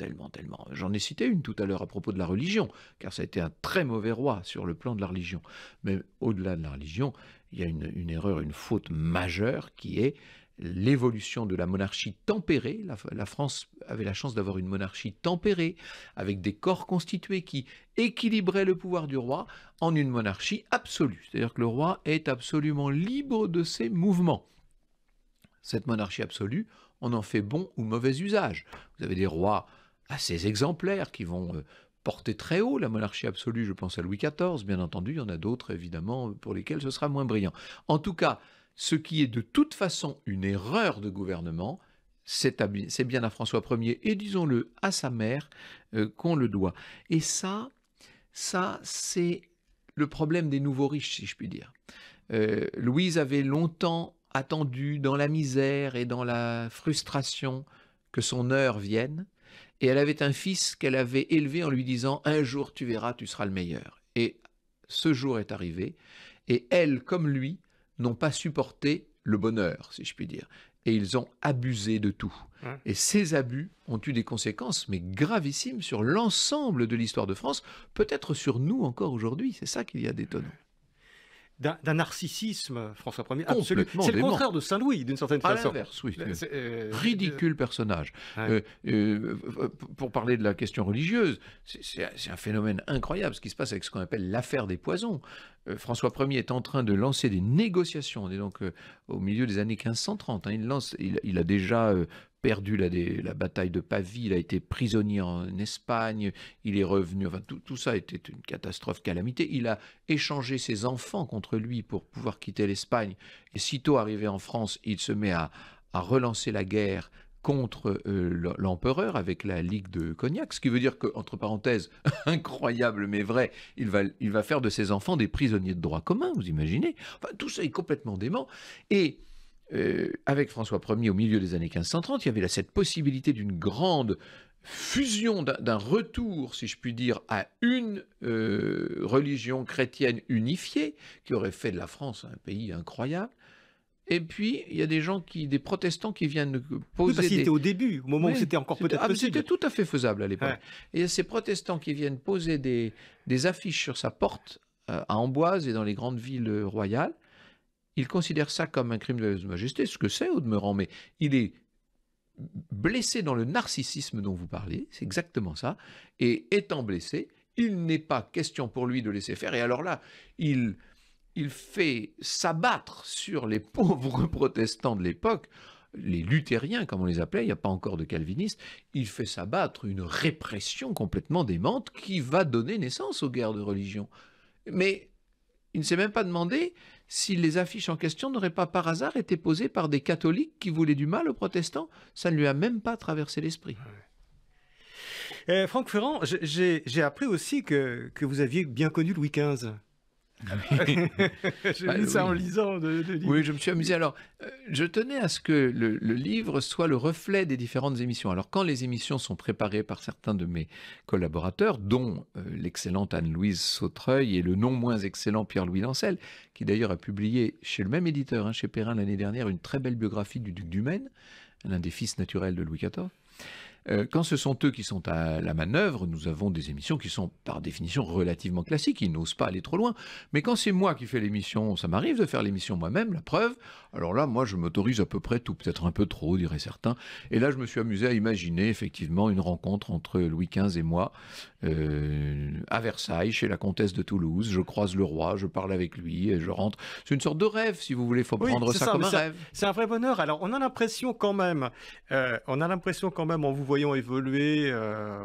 J'en ai cité une tout à l'heure à propos de la religion, car ça a été un très mauvais roi sur le plan de la religion. Mais au-delà de la religion, il y a une erreur, une faute majeure qui est l'évolution de la monarchie tempérée. La France avait la chance d'avoir une monarchie tempérée, avec des corps constitués qui équilibraient le pouvoir du roi en une monarchie absolue. C'est-à-dire que le roi est absolument libre de ses mouvements. Cette monarchie absolue, on en fait bon ou mauvais usage. Vous avez des rois assez exemplaires qui vont porter très haut la monarchie absolue. Je pense à Louis XIV, bien entendu. Il y en a d'autres, évidemment, pour lesquels ce sera moins brillant. En tout cas, ce qui est de toute façon une erreur de gouvernement, c'est bien à François Ier et, disons-le, à sa mère qu'on le doit. Et ça c'est le problème des nouveaux riches, si je puis dire. Louise avait longtemps attendu dans la misère et dans la frustration que son heure vienne, et elle avait un fils qu'elle avait élevé en lui disant « Un jour tu verras, tu seras le meilleur ». Et ce jour est arrivé, et elle, comme lui, n'ont pas supporté le bonheur, si je puis dire, et ils ont abusé de tout. Et ces abus ont eu des conséquences, mais gravissimes, sur l'ensemble de l'histoire de France, peut-être sur nous encore aujourd'hui. C'est ça qu'il y a d'étonnant. D'un narcissisme, François Ier, absolu. C'est le contraire de Saint-Louis, d'une certaine façon. À l'inverse, oui. Ridicule personnage. Ouais. Pour parler de la question religieuse, c'est un phénomène incroyable, ce qui se passe avec ce qu'on appelle l'affaire des poisons. François Ier est en train de lancer des négociations, on est donc au milieu des années 1530. Il a déjà perdu la bataille de Pavie, il a été prisonnier en Espagne, il est revenu, enfin tout ça était une catastrophe, calamité. Il a échangé ses enfants contre lui pour pouvoir quitter l'Espagne, et sitôt arrivé en France, il se met à relancer la guerre contre l'empereur avec la Ligue de Cognac, ce qui veut dire que, entre parenthèses, incroyable mais vrai, il va faire de ses enfants des prisonniers de droit commun, vous imaginez? Enfin, tout ça est complètement dément. Et avec François Ier, au milieu des années 1530, il y avait là cette possibilité d'une grande fusion, d'un retour, si je puis dire, à une religion chrétienne unifiée, qui aurait fait de la France un pays incroyable. Et puis, il y a des protestants qui viennent poser... Oui, parce qu'il était au début, au moment où c'était encore peut-être possible. C'était tout à fait faisable à l'époque. Ouais. Et il y a ces protestants qui viennent poser des affiches sur sa porte, à Amboise et dans les grandes villes royales. il considère ça comme un crime de lèse-majesté, ce que c'est au demeurant, mais il est blessé dans le narcissisme dont vous parlez, c'est exactement ça, et étant blessé, il n'est pas question pour lui de laisser faire, et alors là, il fait s'abattre sur les pauvres protestants de l'époque, les luthériens, comme on les appelait, il n'y a pas encore de calvinistes, il fait s'abattre une répression complètement démente qui va donner naissance aux guerres de religion. Mais il ne s'est même pas demandé si les affiches en question n'auraient pas par hasard été posées par des catholiques qui voulaient du mal aux protestants. Ça ne lui a même pas traversé l'esprit. Franck Ferrand, j'ai appris aussi que vous aviez bien connu Louis XV. J'ai lu ça en lisant de livres. Oui, je me suis amusé. Alors, je tenais à ce que le livre soit le reflet des différentes émissions. Alors, quand les émissions sont préparées par certains de mes collaborateurs, dont l'excellente Anne-Louise Sautreuil et le non moins excellent Pierre-Louis Lancel, qui d'ailleurs a publié chez le même éditeur, chez Perrin l'année dernière, une très belle biographie du duc du Maine, l'un des fils naturels de Louis XIV. Quand ce sont eux qui sont à la manœuvre, nous avons des émissions qui sont par définition relativement classiques, ils n'osent pas aller trop loin. Mais quand c'est moi qui fais l'émission, ça m'arrive de faire l'émission moi-même, la preuve, alors là, moi je m'autorise à peu près tout, peut-être un peu trop, diraient certains. Et là, je me suis amusé à imaginer effectivement une rencontre entre Louis XV et moi, à Versailles, chez la comtesse de Toulouse. Je croise le roi, je parle avec lui, et je rentre. C'est une sorte de rêve, si vous voulez, il faut prendre ça comme un rêve. C'est un vrai bonheur. Alors, on a l'impression quand même, en vous voyant évoluer,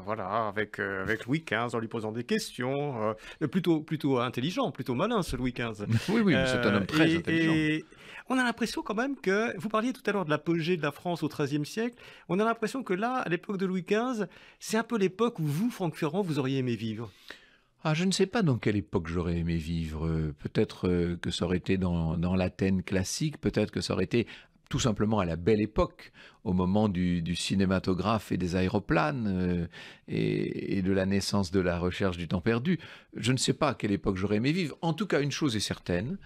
voilà, avec Louis XV, en lui posant des questions, plutôt intelligent, plutôt malin, ce Louis XV. Oui, mais c'est un homme très intelligent. Et on a l'impression quand même que, vous parliez tout à l'heure de l'apogée de la France au XIIIe siècle, on a l'impression que là, à l'époque de Louis XV, c'est un peu l'époque où vous, Franck Ferrand, vous auriez aimé vivre. Ah, je ne sais pas dans quelle époque j'aurais aimé vivre. Peut-être que ça aurait été dans l'Athènes classique, peut-être que ça aurait été tout simplement à la belle époque, au moment du cinématographe et des aéroplanes, et de la naissance de la recherche du temps perdu. Je ne sais pas à quelle époque j'aurais aimé vivre. En tout cas, une chose est certaine,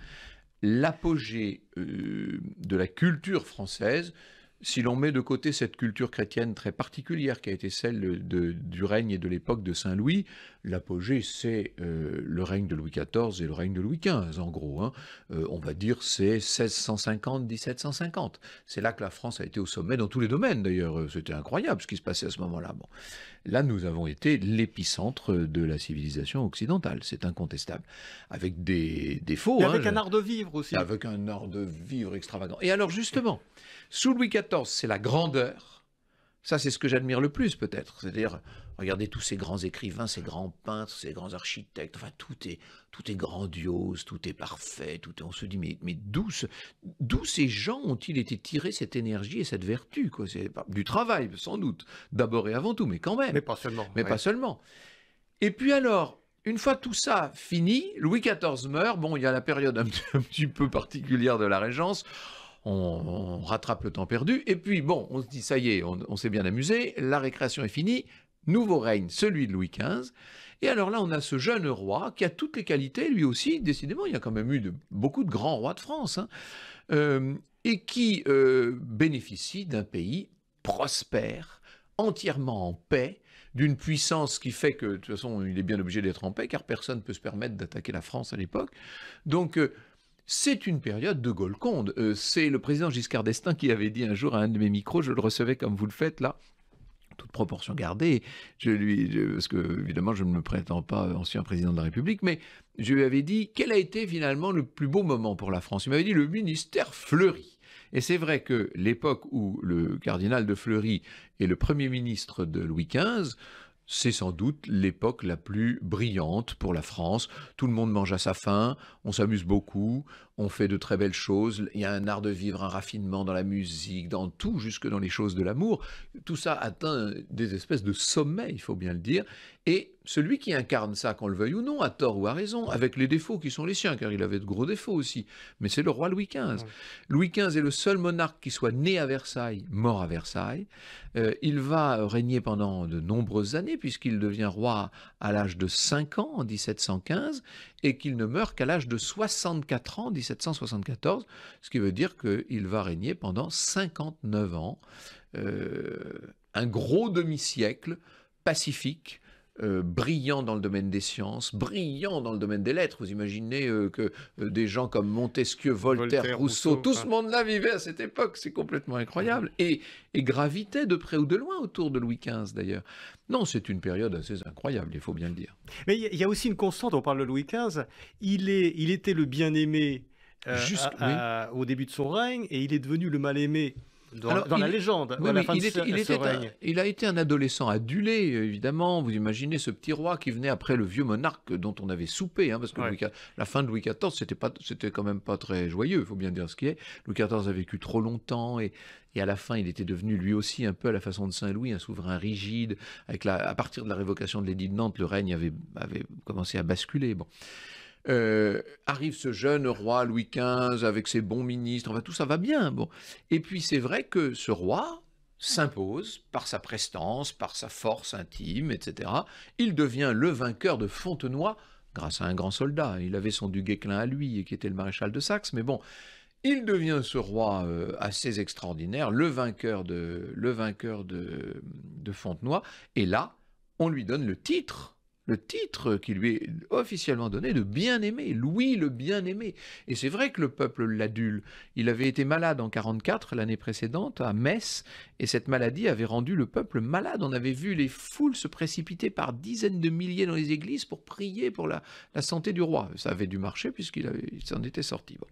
l'apogée de la culture française, si l'on met de côté cette culture chrétienne très particulière qui a été celle du règne et de l'époque de Saint-Louis, l'apogée c'est le règne de Louis XIV et le règne de Louis XV en gros. On va dire c'est 1650-1750. C'est là que la France a été au sommet dans tous les domaines d'ailleurs. C'était incroyable ce qui se passait à ce moment-là. Bon. Là nous avons été l'épicentre de la civilisation occidentale, c'est incontestable. Avec des défauts. Et avec un art de vivre aussi. Avec un art de vivre extravagant. Et alors justement, sous Louis XIV, c'est la grandeur. Ça, c'est ce que j'admire le plus, peut-être. C'est-à-dire, regardez tous ces grands écrivains, ces grands peintres, ces grands architectes. Enfin, tout est grandiose, tout est parfait. On se dit, mais d'où ces gens ont-ils été tirés cette énergie et cette vertu, quoi? C'est du travail, sans doute, d'abord et avant tout, mais quand même. Mais pas seulement. Mais pas seulement. Et puis alors, une fois tout ça fini, Louis XIV meurt. Bon, il y a la période un petit peu particulière de la Régence. On rattrape le temps perdu, et puis bon, on se dit, ça y est, on s'est bien amusé, la récréation est finie, nouveau règne, celui de Louis XV, et alors là, on a ce jeune roi qui a toutes les qualités, lui aussi, décidément, il y a quand même eu beaucoup de grands rois de France, et qui bénéficie d'un pays prospère, entièrement en paix, d'une puissance qui fait que, de toute façon, il est bien obligé d'être en paix, car personne ne peut se permettre d'attaquer la France à l'époque, donc c'est une période de Golconde. C'est le président Giscard d'Estaing qui avait dit un jour à un de mes micros, je le recevais comme vous le faites là, toute proportion gardée, parce que évidemment je ne me prétends pas ancien président de la République, mais je lui avais dit quel a été finalement le plus beau moment pour la France. Il m'avait dit le ministère Fleury. Et c'est vrai que l'époque où le cardinal de Fleury est le premier ministre de Louis XV, c'est sans doute l'époque la plus brillante pour la France. Tout le monde mange à sa faim, on s'amuse beaucoup, on fait de très belles choses. Il y a un art de vivre, un raffinement dans la musique, dans tout, jusque dans les choses de l'amour. Tout ça atteint des espèces de sommets, il faut bien le dire. Et celui qui incarne ça, qu'on le veuille ou non, à tort ou à raison, avec les défauts qui sont les siens, car il avait de gros défauts aussi, mais c'est le roi Louis XV. Louis XV est le seul monarque qui soit né à Versailles, mort à Versailles. Il va régner pendant de nombreuses années, puisqu'il devient roi à l'âge de 5 ans, en 1715, et qu'il ne meurt qu'à l'âge de 64 ans, en 1774, ce qui veut dire qu'il va régner pendant 59 ans, un gros demi-siècle, pacifique, brillant dans le domaine des sciences, brillant dans le domaine des lettres. Vous imaginez que des gens comme Montesquieu, Voltaire, Rousseau, tout ce monde-là vivait à cette époque, c'est complètement incroyable, et gravitait de près ou de loin autour de Louis XV d'ailleurs. Non, c'est une période assez incroyable, il faut bien le dire. Mais il y a aussi une constante, on parle de Louis XV, il était le bien-aimé au début de son règne, et il est devenu le mal-aimé dans la légende. Oui, il a été un adolescent adulé, évidemment. Vous imaginez ce petit roi qui venait après le vieux monarque dont on avait soupé, hein, parce que la fin de Louis XIV, c'était quand même pas très joyeux, il faut bien dire ce qui est. Louis XIV a vécu trop longtemps, et à la fin, il était devenu lui aussi un peu à la façon de Saint-Louis, un souverain rigide. À partir de la révocation de l'édit de Nantes, le règne avait commencé à basculer. Bon. Arrive ce jeune roi Louis XV avec ses bons ministres, enfin tout ça va bien. Bon. Et puis c'est vrai que ce roi s'impose par sa prestance, par sa force intime, etc. Il devient le vainqueur de Fontenoy grâce à un grand soldat. Il avait son du Guesclin à lui, qui était le maréchal de Saxe, mais bon, il devient ce roi assez extraordinaire, le vainqueur de Fontenoy, et là, on lui donne le titre qui lui est officiellement donné de bien-aimé, Louis le bien-aimé. Et c'est vrai que le peuple l'adule. Il avait été malade en 44, l'année précédente, à Metz, et cette maladie avait rendu le peuple malade. On avait vu les foules se précipiter par dizaines de milliers dans les églises pour prier pour la santé du roi. Ça avait dû marcher puisqu'il s'en était sorti. Bon.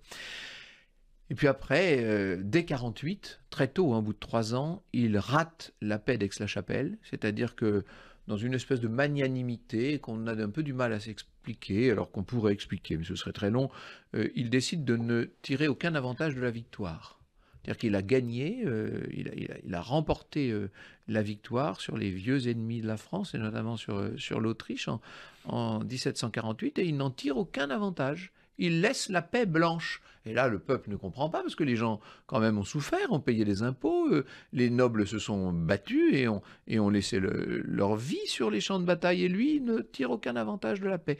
Et puis après, dès 48, très tôt, au bout de 3 ans, il rate la paix d'Aix-la-Chapelle, c'est-à-dire que dans une espèce de magnanimité qu'on a un peu du mal à s'expliquer, alors qu'on pourrait expliquer, mais ce serait très long, il décide de ne tirer aucun avantage de la victoire. C'est-à-dire qu'il a gagné, il a remporté la victoire sur les vieux ennemis de la France, et notamment sur l'Autriche en 1748, et il n'en tire aucun avantage. Il laisse la paix blanche. Et là, le peuple ne comprend pas, parce que les gens, quand même, ont souffert, ont payé des impôts, les nobles se sont battus et ont laissé leur vie sur les champs de bataille, et lui ne tire aucun avantage de la paix.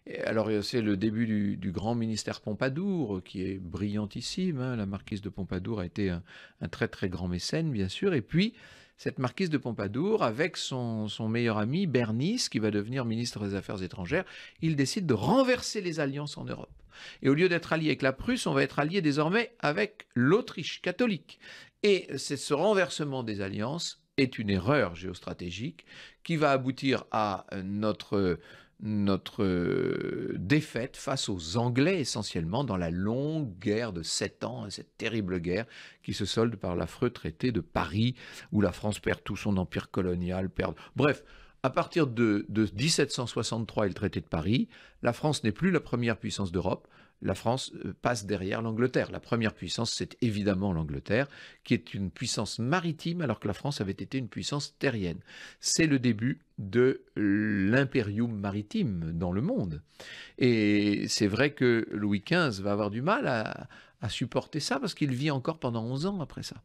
Et alors, c'est le début du grand ministère Pompadour, qui est brillantissime, hein. La marquise de Pompadour a été un très très grand mécène, bien sûr, et puis cette marquise de Pompadour, avec son meilleur ami Bernice, qui va devenir ministre des Affaires étrangères, il décide de renverser les alliances en Europe. Et au lieu d'être allié avec la Prusse, on va être allié désormais avec l'Autriche catholique. Et ce renversement des alliances est une erreur géostratégique qui va aboutir à notre défaite face aux Anglais essentiellement dans la longue guerre de 7 ans, cette terrible guerre qui se solde par l'affreux traité de Paris, où la France perd tout son empire colonial, Bref, à partir de 1763 et le traité de Paris, la France n'est plus la première puissance d'Europe. La France passe derrière l'Angleterre. La première puissance, c'est évidemment l'Angleterre, qui est une puissance maritime, alors que la France avait été une puissance terrienne. C'est le début de l'impérium maritime dans le monde. Et c'est vrai que Louis XV va avoir du mal à supporter ça, parce qu'il vit encore pendant 11 ans après ça.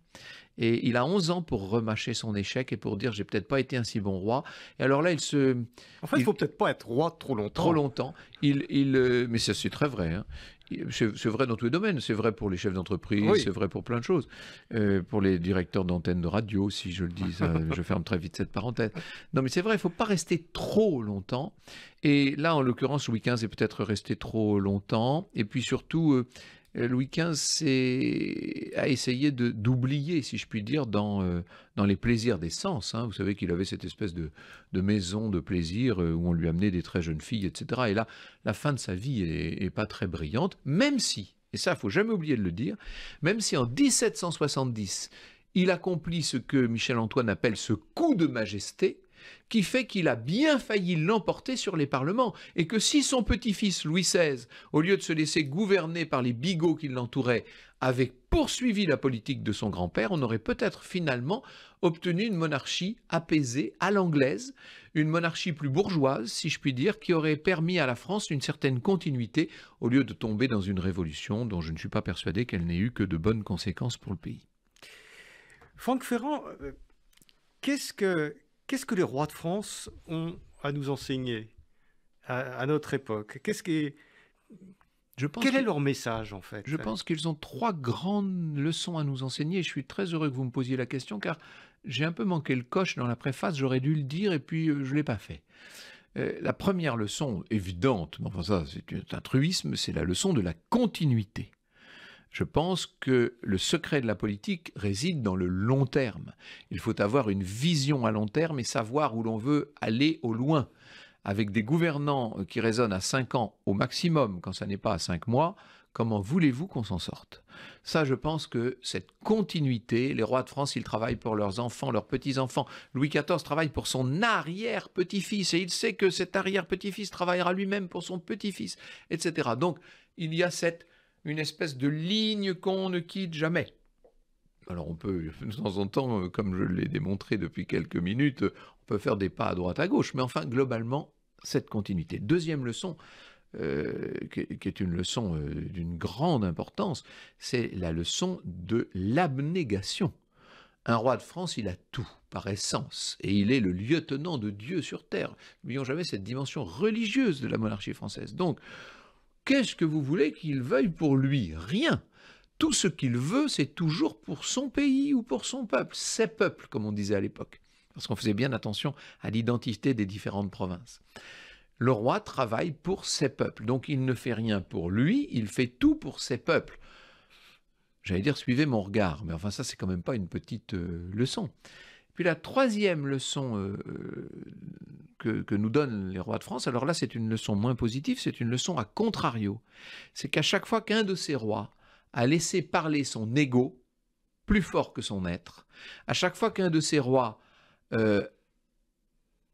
Et il a 11 ans pour remâcher son échec et pour dire « j'ai peut-être pas été un si bon roi ». Et alors là, il faut peut-être pas être roi trop longtemps. Trop longtemps. Mais c'est très vrai. Hein. C'est vrai dans tous les domaines. C'est vrai pour les chefs d'entreprise, oui. C'est vrai pour plein de choses. Pour les directeurs d'antennes de radio, si je le dis, ça, je ferme très vite cette parenthèse. Non, mais c'est vrai, il ne faut pas rester trop longtemps. Et là, en l'occurrence, Louis XV est peut-être resté trop longtemps. Et puis surtout... Louis XV a essayé d'oublier, si je puis dire, dans les plaisirs des sens. Hein. Vous savez qu'il avait cette espèce de maison de plaisir où on lui amenait des très jeunes filles, etc. Et là, la fin de sa vie est pas très brillante, même si, et ça, il ne faut jamais oublier de le dire, même si en 1770, il accomplit ce que Michel-Antoine appelle ce coup de majesté, qui fait qu'il a bien failli l'emporter sur les parlements, et que si son petit-fils Louis XVI, au lieu de se laisser gouverner par les bigots qui l'entouraient, avait poursuivi la politique de son grand-père, on aurait peut-être finalement obtenu une monarchie apaisée à l'anglaise, une monarchie plus bourgeoise, si je puis dire, qui aurait permis à la France une certaine continuité, au lieu de tomber dans une révolution dont je ne suis pas persuadé qu'elle n'ait eu que de bonnes conséquences pour le pays. Franck Ferrand, qu'est-ce que les rois de France ont à nous enseigner à notre époque? Quel est leur message, en fait? Je pense qu'ils ont 3 grandes leçons à nous enseigner. Je suis très heureux que vous me posiez la question, car j'ai un peu manqué le coche dans la préface. J'aurais dû le dire et puis je ne l'ai pas fait. La première leçon évidente, mais enfin ça c'est un truisme, c'est la leçon de la continuité. Je pense que le secret de la politique réside dans le long terme. Il faut avoir une vision à long terme et savoir où l'on veut aller au loin. Avec des gouvernants qui raisonnent à 5 ans au maximum, quand ça n'est pas à 5 mois, comment voulez-vous qu'on s'en sorte? Ça, je pense que cette continuité, les rois de France, ils travaillent pour leurs enfants, leurs petits-enfants. Louis XIV travaille pour son arrière-petit-fils et il sait que cet arrière-petit-fils travaillera lui-même pour son petit-fils, etc. Donc, il y a une espèce de ligne qu'on ne quitte jamais. Alors on peut, de temps en temps, comme je l'ai démontré depuis quelques minutes, on peut faire des pas à droite à gauche, mais enfin, globalement, cette continuité. Deuxième leçon, qui est une leçon d'une grande importance, c'est la leçon de l'abnégation. Un roi de France, il a tout, par essence, et il est le lieutenant de Dieu sur terre. N'oublions jamais cette dimension religieuse de la monarchie française. Donc, qu'est-ce que vous voulez qu'il veuille pour lui? Rien. Tout ce qu'il veut, c'est toujours pour son pays ou pour son peuple, ses peuples, comme on disait à l'époque, parce qu'on faisait bien attention à l'identité des différentes provinces. Le roi travaille pour ses peuples, donc il ne fait rien pour lui, il fait tout pour ses peuples. J'allais dire, suivez mon regard, mais enfin ça, c'est quand même pas une petite leçon. Puis la troisième leçon que nous donnent les rois de France, alors là, c'est une leçon moins positive, c'est une leçon à contrario. C'est qu'à chaque fois qu'un de ces rois a laissé parler son ego, plus fort que son être, à chaque fois qu'un de ces rois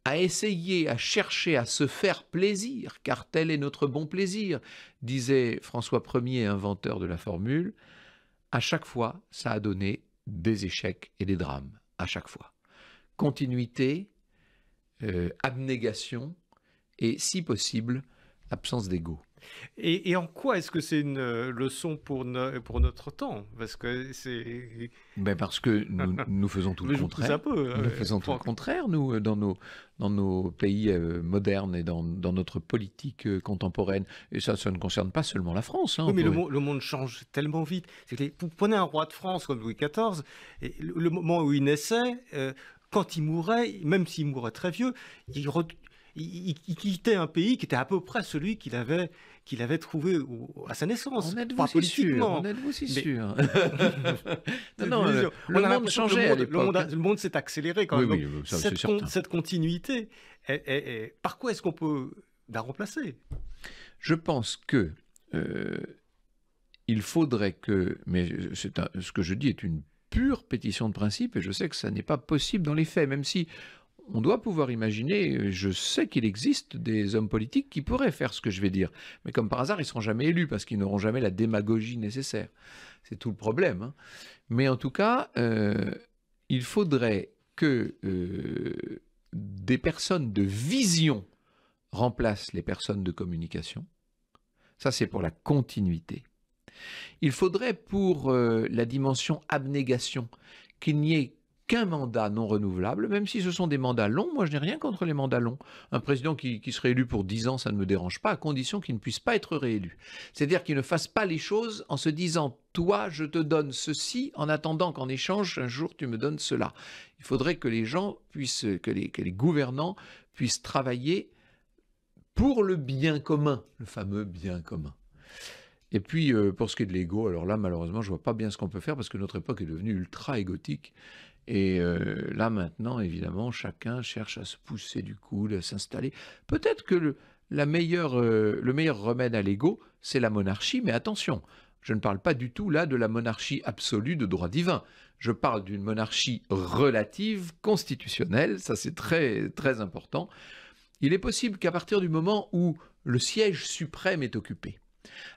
a essayé, à chercher à se faire plaisir, car tel est notre bon plaisir, disait François Ier, inventeur de la formule, à chaque fois, ça a donné des échecs et des drames, à chaque fois. Continuité, abnégation et, si possible, absence d'ego. Et en quoi est-ce que c'est une leçon pour notre temps? Parce que c'est... Ben parce que nous faisons tout le contraire. Un peu, nous faisons tout le contraire, nous, dans nos pays modernes et dans notre politique contemporaine. Et ça ne concerne pas seulement la France. Hein, oui, mais le monde change tellement vite. Vous prenez un roi de France comme Louis XIV, et le moment où il naissait, quand il mourait, même s'il mourait très vieux, il quittait un pays qui était à peu près celui qu'il avait trouvé à sa naissance. En êtes-vous si sûr? En êtes-vous si sûr? Non, le monde changeait à l'époque. Le monde s'est accéléré quand même. Oui, ça, c'est certain. Cette continuité, par quoi est-ce qu'on peut la remplacer? Je pense que il faudrait que... Mais ce que je dis est une pure pétition de principe, et je sais que ça n'est pas possible dans les faits, même si on doit pouvoir imaginer, je sais qu'il existe des hommes politiques qui pourraient faire ce que je vais dire, mais comme par hasard, ils ne seront jamais élus, parce qu'ils n'auront jamais la démagogie nécessaire. C'est tout le problème. Hein. Mais en tout cas, il faudrait que des personnes de vision remplacent les personnes de communication. Ça, c'est pour la continuité. Il faudrait pour la dimension abnégation qu'il n'y ait qu'un mandat non renouvelable, même si ce sont des mandats longs. Moi, je n'ai rien contre les mandats longs. Un président qui serait élu pour 10 ans, ça ne me dérange pas, à condition qu'il ne puisse pas être réélu. C'est-à-dire qu'il ne fasse pas les choses en se disant « toi, je te donne ceci, en attendant qu'en échange, un jour, tu me donnes cela ». Il faudrait que les gens puissent, que les gouvernants puissent travailler pour le bien commun, le fameux bien commun. Et puis, pour ce qui est de l'ego, alors là, malheureusement, je ne vois pas bien ce qu'on peut faire parce que notre époque est devenue ultra égotique. Et là, maintenant, évidemment, chacun cherche à se pousser du coude, à s'installer. Peut-être que le meilleur remède à l'ego, c'est la monarchie, mais attention, je ne parle pas du tout là de la monarchie absolue de droit divin. Je parle d'une monarchie relative, constitutionnelle, ça c'est très, très important. Il est possible qu'à partir du moment où le siège suprême est occupé,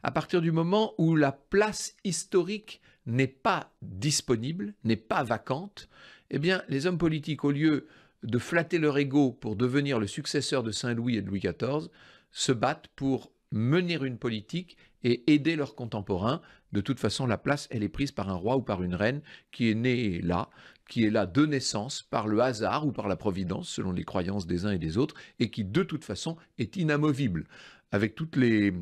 à partir du moment où la place historique n'est pas disponible, n'est pas vacante, eh bien, les hommes politiques, au lieu de flatter leur ego pour devenir le successeur de Saint-Louis et de Louis XIV, se battent pour mener une politique et aider leurs contemporains. De toute façon, la place, elle est prise par un roi ou par une reine qui est née là, qui est là de naissance, par le hasard ou par la providence, selon les croyances des uns et des autres, et qui, de toute façon, est inamovible, avec toutes les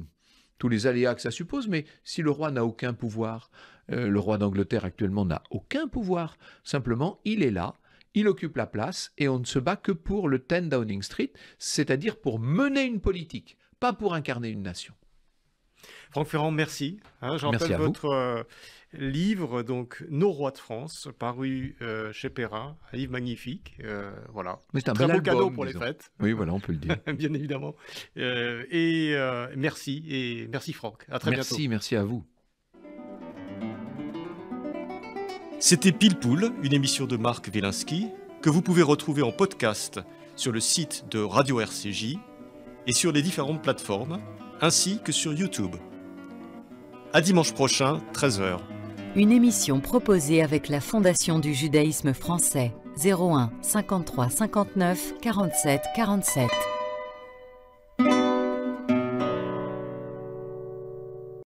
tous les aléas que ça suppose, mais si le roi n'a aucun pouvoir, le roi d'Angleterre actuellement n'a aucun pouvoir, simplement il est là, il occupe la place et on ne se bat que pour le 10 Downing Street, c'est-à-dire pour mener une politique, pas pour incarner une nation. Franck Ferrand, merci. Je rappelle votre livre, donc Nos rois de France, paru chez Perrin, un livre magnifique. Voilà. Mais c'est un très bel beau cadeau album, pour disons. les fêtes. Oui, voilà, on peut le dire. Bien évidemment. Merci Franck. À très bientôt. Merci à vous. C'était Pile Poule, une émission de Marc Wielinski que vous pouvez retrouver en podcast sur le site de Radio RCJ et sur les différentes plateformes, ainsi que sur YouTube. À dimanche prochain, 13h. Une émission proposée avec la Fondation du judaïsme français. 01 53 59 47 47.